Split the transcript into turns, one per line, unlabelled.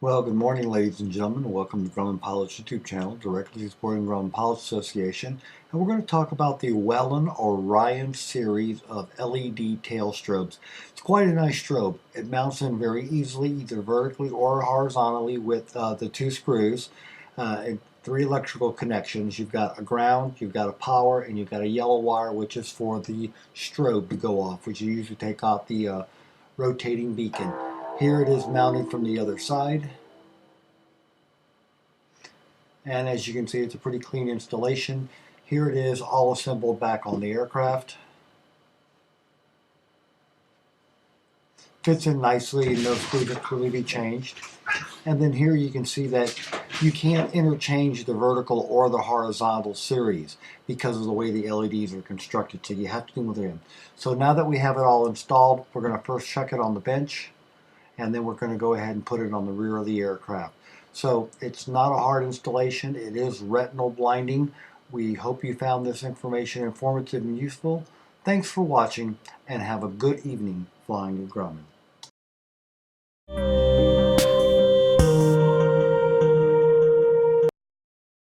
Well, good morning, ladies and gentlemen. Welcome to Grumman Pilots YouTube channel, directly supporting Grumman Pilots Association. And we're going to talk about the Orion series of LED tail strobes. It's quite a nice strobe. It mounts in very easily, either vertically or horizontally with the two screws. And three electrical connections. You've got a ground, you've got a power, and you've got a yellow wire, which is for the strobe to go off, which you usually take off the rotating beacon. Here it is mounted from the other side. And as you can see, it's a pretty clean installation. Here it is all assembled back on the aircraft. Fits in nicely, no screws are clearly be changed. And then here you can see that you can't interchange the vertical or the horizontal series because of the way the LEDs are constructed, so you have to do them. So now that we have it all installed, we're going to first check it on the bench, and then we're going to go ahead and put it on the rear of the aircraft. So it's not a hard installation. It is retinal blinding. We hope you found this information informative and useful. Thanks for watching, and have a good evening flying with Grumman.